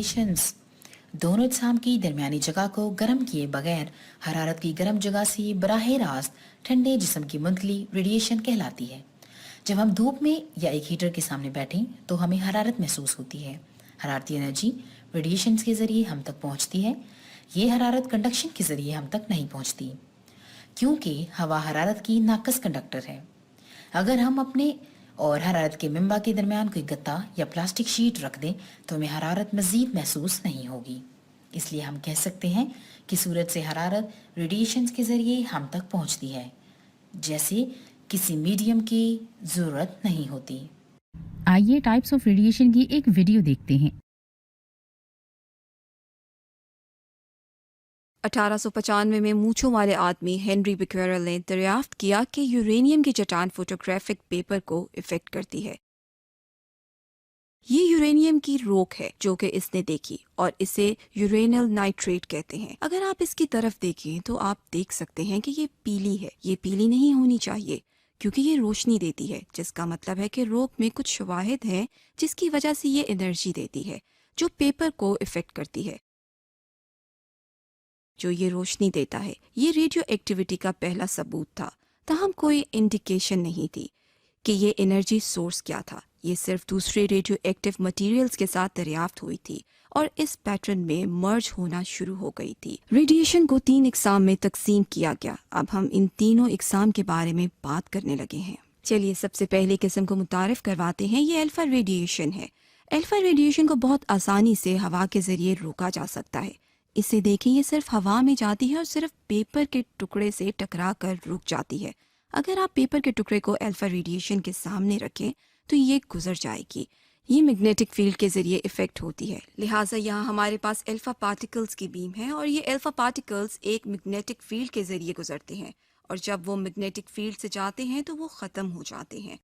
Radiations دونوں اجسام کی درمیانی جگہ کو گرم کیے بغیر حرارت کی گرم جگہ سے براہ راست ٹھنڈے جسم کی منتقلی ریڈیشن کہلاتی ہے۔ جب ہم دھوپ میں یا ایک ہیٹر کے سامنے بیٹھیں تو ہمیں حرارت محسوس ہوتی ہے۔ حرارتی انرجی ریڈیشنز کے ذریعے ہم تک پہنچتی ہے۔ یہ حرارت کنڈکشن کے ذریعے ہم تک نہیں پہنچتی کیونکہ ہوا حرارت کی ناقص کنڈکٹر ہے۔ اگر ہم اپنے اور حرارت کے منبع کے درمیان کوئی گتا یا پلاسٹک شیٹ رکھ دیں تو ہمیں حرارت مزید محسوس نہیں ہوگی۔ اس لیے ہم کہہ سکتے ہیں کہ سورج سے حرارت ریڈیشنز کے ذریعے ہم تک پہنچتی ہے، جیسے کسی میڈیم کی ضرورت نہیں ہوتی۔ آئیے ٹائپس آف ریڈیشن کی ایک ویڈیو دیکھتے ہیں۔ 1895 میں مونچھوں والے آدمی ہنری بیکویرل نے دریافت کیا کہ یورینیم کی چٹان فوٹوگرافک پیپر کو افیکٹ کرتی ہے۔ یہ یورینیم کی روک ہے جو کہ اس نے دیکھی اور اسے یورینل نائٹریٹ کہتے ہیں۔ اگر آپ اس کی طرف دیکھیں تو آپ دیکھ سکتے ہیں کہ یہ پیلی ہے۔ یہ پیلی نہیں ہونی چاہیے کیونکہ یہ روشنی دیتی ہے، جس کا مطلب ہے کہ روک میں کچھ شواہد ہیں جس کی وجہ سے یہ انرجی دیتی ہے جو پیپر کو افیکٹ کرتی ہے، جو یہ روشنی دیتا ہے۔ یہ ریڈیو ایکٹیویٹی کا پہلا ثبوت تھا، تاہم کوئی انڈیکیشن نہیں تھی کہ یہ انرجی سورس کیا تھا۔ یہ صرف دوسرے ریڈیو ایکٹیو مٹیریلز کے ساتھ دریافت ہوئی تھی اور اس پیٹرن میں مرج ہونا شروع ہو گئی تھی۔ ریڈیشن کو 3 اقسام میں تقسیم کیا گیا۔ اب ہم ان تینوں اقسام کے بارے میں بات کرنے لگے ہیں۔ چلیے سب سے پہلے قسم کو متعارف کرواتے ہیں۔ یہ الفا ریڈیشن ہے۔ الفا ریڈیشن کو بہت آسانی سے ہوا کے ذریعے روکا جا سکتا ہے۔ اسے دیکھیں، یہ صرف ہوا میں جاتی ہے اور صرف پیپر کے ٹکڑے سے ٹکرا کر رک جاتی ہے۔ اگر آپ پیپر کے ٹکڑے کو الفا ریڈیشن کے سامنے رکھیں تو یہ گزر جائے گی۔ یہ میگنیٹک فیلڈ کے ذریعے افیکٹ ہوتی ہے، لہٰذا یہاں ہمارے پاس الفا پارٹیکلز کی بیم ہے اور یہ الفا پارٹیکلز ایک میگنیٹک فیلڈ کے ذریعے گزرتے ہیں اور جب وہ میگنیٹک فیلڈ سے جاتے ہیں تو وہ ختم ہو جاتے ہیں۔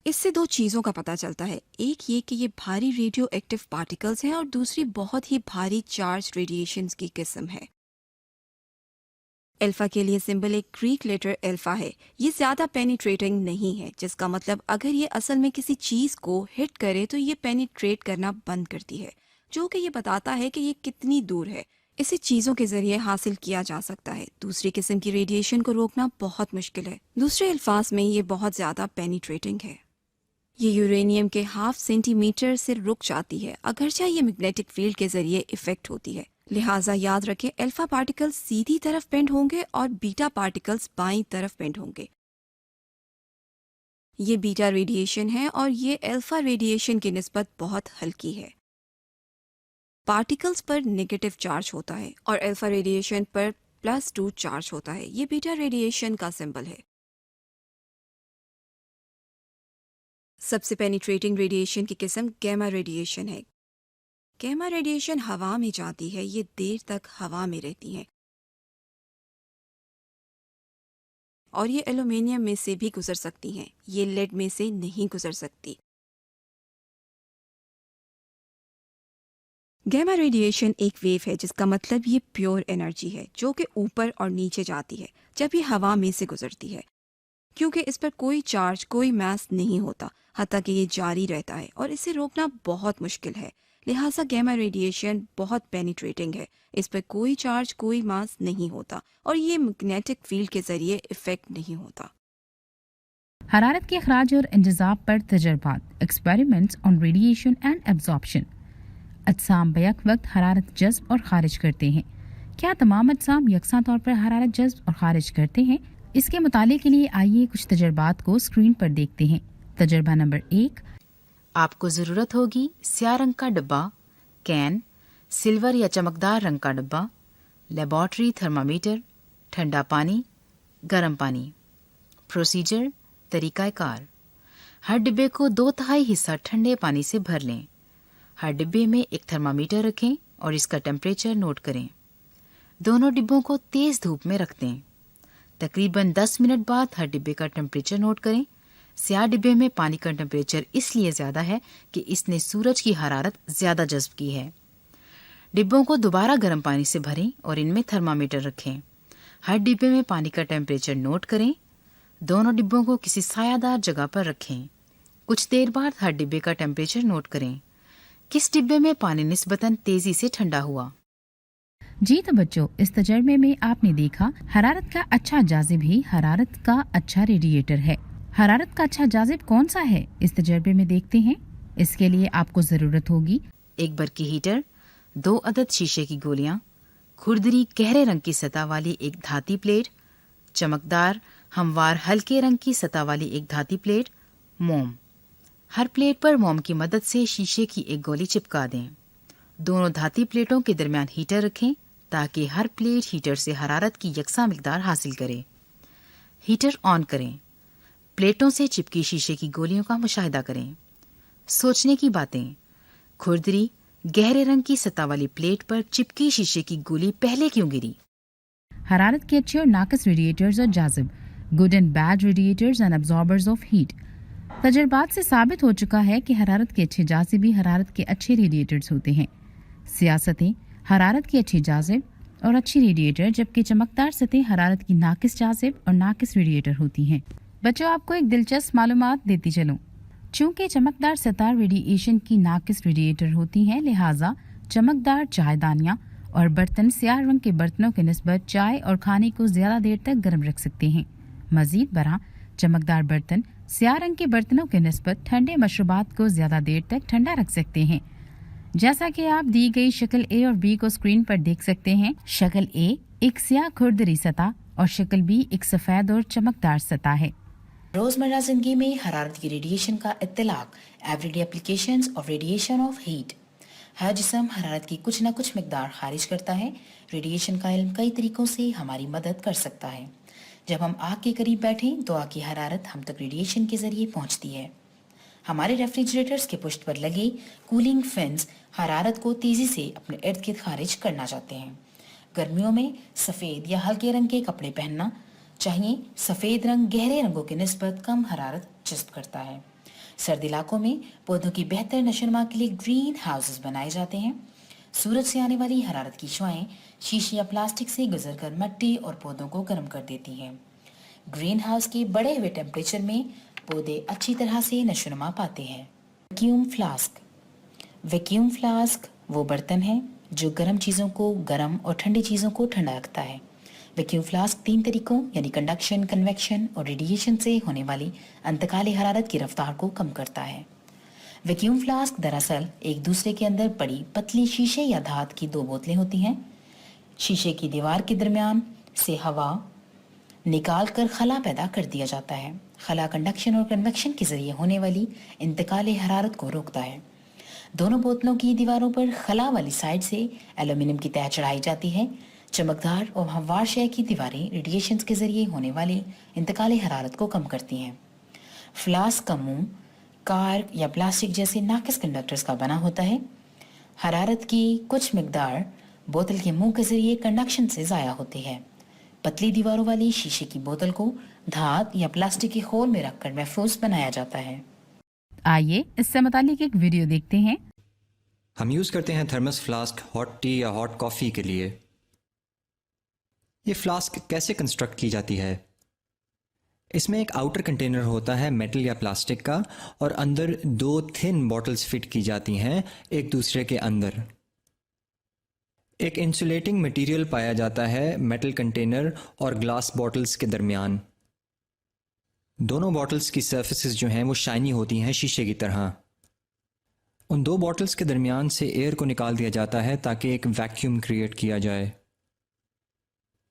اس سے 2 چیزوں کا پتہ چلتا ہے، ایک یہ کہ یہ بھاری ریڈیو ایکٹیو پارٹیکلز ہیں اور دوسری بہت ہی بھاری چارج ریڈیشنز کی قسم ہے۔ الفا کے لیے سمبل ایک گریک لیٹر الفا ہے۔ یہ زیادہ پینیٹریٹنگ نہیں ہے، جس کا مطلب اگر یہ اصل میں کسی چیز کو ہٹ کرے تو یہ پینیٹریٹ کرنا بند کرتی ہے، جو کہ یہ بتاتا ہے کہ یہ کتنی دور ہے۔ اسے چیزوں کے ذریعے حاصل کیا جا سکتا ہے۔ دوسری قسم کی ریڈیشن کو روکنا بہت مشکل ہے۔ دوسرے الفاظ میں یہ بہت زیادہ پینیٹریٹنگ ہے۔ یہ یورینیم کے 0.5 سینٹی میٹر سے رک جاتی ہے، اگرچہ یہ میگنیٹک فیلڈ کے ذریعے افیکٹ ہوتی ہے۔ لہٰذا یاد رکھیں، الفا پارٹیکلز سیدھی طرف بینڈ ہوں گے اور بیٹا پارٹیکلز بائیں طرف بینڈ ہوں گے۔ یہ بیٹا ریڈیشن ہے اور یہ الفا ریڈیشن کی نسبت بہت ہلکی ہے۔ پارٹیکلز پر نیگیٹو چارج ہوتا ہے اور الفا ریڈیشن پر +2 چارج ہوتا ہے۔ یہ بیٹا ریڈیشن کا سمبل ہے۔ سب سے پینیٹریٹنگ ریڈیشن کی قسم گیما ریڈیشن ہے۔ گیما ریڈیشن ہوا میں جاتی ہے، یہ دیر تک ہوا میں رہتی ہیں اور یہ ایلومینیم میں سے بھی گزر سکتی ہیں، یہ لیڈ میں سے نہیں گزر سکتی۔ گیما ریڈیشن ایک ویو ہے، جس کا مطلب یہ پیور انرجی ہے جو کہ اوپر اور نیچے جاتی ہے جب یہ ہوا میں سے گزرتی ہے، کیونکہ اس پر کوئی چارج، کوئی ماس نہیں ہوتا، حتیٰ کہ یہ جاری رہتا ہے اور اسے روکنا بہت مشکل ہے۔ لہٰذا گیما ریڈیشن بہت پینیٹریٹنگ ہے، اس پر کوئی چارج، کوئی ماس نہیں ہوتا اور یہ میگنیٹک فیلڈ کے ذریعے افیکٹ نہیں ہوتا۔ حرارت کے اخراج اور انجذاب پر تجربات، experiments on radiation and absorption. اجسام بیک وقت حرارت جذب اور خارج کرتے ہیں۔ کیا تمام اجسام یکساں طور پر حرارت جذب اور خارج کرتے ہیں؟ اس کے مطالعے کے لیے آئیے کچھ تجربات کو اسکرین پر دیکھتے ہیں۔ تجربہ نمبر 1، آپ کو ضرورت ہوگی سیاہ رنگ کا ڈبہ، کین، سلور یا چمکدار رنگ کا ڈبہ، لیبارٹری تھرمامیٹر، ٹھنڈا پانی، گرم پانی۔ پروسیجر، طریقہ کار: ہر ڈبے کو 2/3 حصہ ٹھنڈے پانی سے بھر لیں۔ ہر ڈبے میں ایک تھرمامیٹر رکھیں اور اس کا ٹمپریچر نوٹ کریں۔ دونوں ڈبوں کو تیز دھوپ میں رکھ دیں۔ تقریباً 10 منٹ بعد ہر ڈبے کا ٹمپریچر نوٹ کریں۔ سیاہ ڈبے میں پانی کا ٹمپریچر اس لیے زیادہ ہے کہ اس نے سورج کی حرارت زیادہ جذب کی ہے۔ ڈبوں کو دوبارہ گرم پانی سے بھریں اور ان میں تھرمامیٹر رکھیں۔ ہر ڈبے میں پانی کا ٹمپریچر نوٹ کریں۔ دونوں ڈبوں کو کسی سایہ دار جگہ پر رکھیں۔ کچھ دیر بعد ہر ڈبے کا ٹمپریچر نوٹ کریں۔ किस डिब्बे में पानी निस्बतन तेजी से ठंडा हुआ? जी तो बच्चों, इस तजर्बे में आपने देखा हरारत का अच्छा जाजिब ही हरारत का अच्छा रेडिएटर है। हरारत का अच्छा जाजिब कौन सा है, इस तजर्बे में देखते हैं। इसके लिए आपको जरूरत होगी एक बरकी हीटर, 2 अदद शीशे की गोलियां, खुरदरी गहरे रंग की सतह वाली एक धाती प्लेट, चमकदार हमवार हल्के रंग की सतह वाली एक धाती प्लेट, मोम। हर प्लेट पर मोम की मदद से शीशे की एक गोली चिपका दें। दोनों धाती प्लेटों के दरमियान हीटर रखें ताकि हर प्लेट हीटर से हरारत की यकसा मिकदार हासिल करे। हीटर ऑन करें। प्लेटों से चिपकी शीशे की गोलियों का मुशाहिदा करें। सोचने की बातें। खुरदरी गहरे रंग की सतह वाली प्लेट पर चिपकी शीशे की गोली पहले क्यों गिरी? हरारत के अच्छे और नाकस रेडिएटर्स और जाजिब, good and bad radiators and absorbers of heat. तजर्बात से साबित हो चुका है कि हरारत के अच्छे जाजिब भी हरारत के अच्छे रेडिएटर्स होते हैं। सियासतें हरारत की अच्छी जाजिब और अच्छी रेडिएटर, जबकि चमकदार सतह हरारत की नाकिस जाजिब और नाकिस रेडिएटर होती हैं। बच्चों, आपको एक दिलचस्प मालूमात देती चलूं। चूंकि चमकदार सतह रेडिएशन की नाकिस रेडिएटर होती हैं, लिहाजा चमकदार चायदानियाँ और बर्तन स्याह रंग के बर्तनों के निस्बत चाय और खाने को ज्यादा देर तक गर्म रख सकते हैं। मजीद बरआं, चमकदार बर्तन स्याह रंग के बर्तनों के निस्बत ठंडे मशरूबात को ज्यादा देर तक ठंडा रख सकते हैं। जैसा कि आप दी गई शक्ल ए और बी को स्क्रीन पर देख सकते हैं। शक्ल ए एक स्याह खुरदरी सतह और शक्ल बी एक सफेद और चमकदार सतह है। रोजमर्रा जिंदगी में हरारत की रेडिएशन का इत्तलाक, everyday applications of radiation of heat. हर जिस्म हरारत की कुछ न कुछ मिकदार खारिज करता है। रेडिएशन का इल्म कई तरीकों से हमारी मदद कर सकता है। जब हम आग के करीब बैठें तो आग की हरारत हम तक रेडिएशन के जरिए पहुंचती है। हमारे रेफ्रिजरेटर्स के पुष्ट पर लगे कूलिंग फैंस हरारत को तेजी से अपने इर्द गिर्द खारिज करना चाहते हैं। गर्मियों में सफ़ेद या हल्के रंग के कपड़े पहनना चाहिए। सफ़ेद रंग गहरे रंगों के निस्बत कम हरारत जज्ब करता है। सर्द इलाकों में पौधों की बेहतर नशोनुमा के लिए ग्रीन हाउसेस बनाए जाते हैं। सूरज से आने वाली हरारत की शुआएं शीशे या प्लास्टिक से गुजरकर मिट्टी और पौधों को गर्म कर देती हैं। ग्रीन हाउस के बढ़े हुए टेम्परेचर में पौधे अच्छी तरह से नशोनुमा पाते हैं। Vacuum flask. वैक्यूम फ्लास्क वो बर्तन है जो गर्म चीज़ों को गर्म और ठंडी चीज़ों को ठंडा रखता है। वैक्यूम फ्लास्क 3 तरीकों यानी कंडक्शन, कन्वेक्शन और रेडिएशन से होने वाली इंतकाली हरारत की रफ्तार को कम करता है। वैक्यूम फ्लास्क दरअसल एक दूसरे के अंदर पड़ी पतली शीशे या धात की 2 बोतलें होती हैं। शीशे की दीवार के दरमियान से हवा निकाल कर खला पैदा कर दिया जाता है। खला कंडक्शन और कन्वेक्शन के जरिए होने वाली इंतकाली हरारत को रोकता है। दोनों बोतलों की दीवारों पर खला वाली साइड से एल्यूमिनियम की तह चढ़ाई जाती है। चमकदार और हमवार शय की दीवारें रेडिएशन के जरिए होने वाली इंतकाली हरारत को कम करती हैं। फ्लास्क का मुंह कार्क या प्लास्टिक जैसे नाकिस कंडक्टर्स का बना होता है। हरारत की कुछ मिकदार बोतल के मुंह के जरिए कंडक्शन से ज़ाया होती है। पतली दीवारों वाली शीशे की बोतल को धात या प्लास्टिक के खोल में रखकर महफूज बनाया जाता है। आइए इससे मुतालिक एक वीडियो देखते हैं। हम यूज़ करते हैं थर्मस फ्लास्क हॉट टी या हॉट कॉफ़ी के लिए। ये फ्लास्क कैसे कंस्ट्रक्ट की जाती है? इसमें एक आउटर कंटेनर होता है मेटल या प्लास्टिक का और अंदर 2 थिन बॉटल्स फिट की जाती हैं एक दूसरे के अंदर। एक इंसुलेटिंग मटेरियल पाया जाता है मेटल कंटेनर और ग्लास बॉटल्स के दरमियान। दोनों बॉटल्स की सर्फेसेस जो हैं वो शाइनी होती हैं शीशे की तरह। उन 2 बॉटल्स के दरमियान से एयर को निकाल दिया जाता है ताकि एक वैक्यूम क्रिएट किया जाए।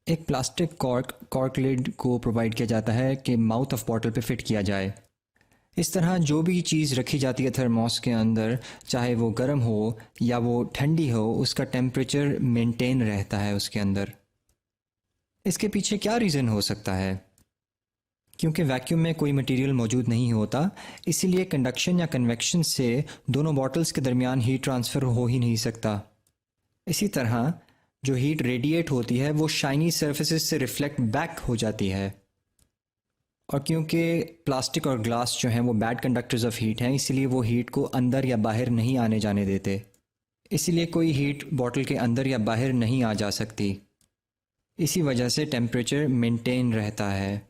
एक प्लास्टिक कॉर्क लिड को प्रोवाइड किया जाता है कि माउथ ऑफ बॉटल पे फिट किया जाए। इस तरह जो भी चीज़ रखी जाती है थर्मोस के अंदर, चाहे वो गर्म हो या वो ठंडी हो, उसका टेम्परेचर मेंटेन रहता है उसके अंदर। इसके पीछे क्या रीज़न हो सकता है? क्योंकि वैक्यूम में कोई मटेरियल मौजूद नहीं होता, इसीलिए कंडक्शन या कन्वेक्शन से दोनों बॉटल्स के दरमियान हीट ट्रांसफ़र हो ही नहीं सकता। इसी तरह जो हीट रेडिएट होती है वो शाइनी सर्फेसेस से रिफ्लेक्ट बैक हो जाती है। और क्योंकि प्लास्टिक और ग्लास जो हैं वो बैड कंडक्टर्स ऑफ हीट हैं, इसीलिए वो हीट को अंदर या बाहर नहीं आने जाने देते। इसीलिए कोई हीट बॉटल के अंदर या बाहर नहीं आ जा सकती। इसी वजह से टेम्परेचर मेंटेन रहता है।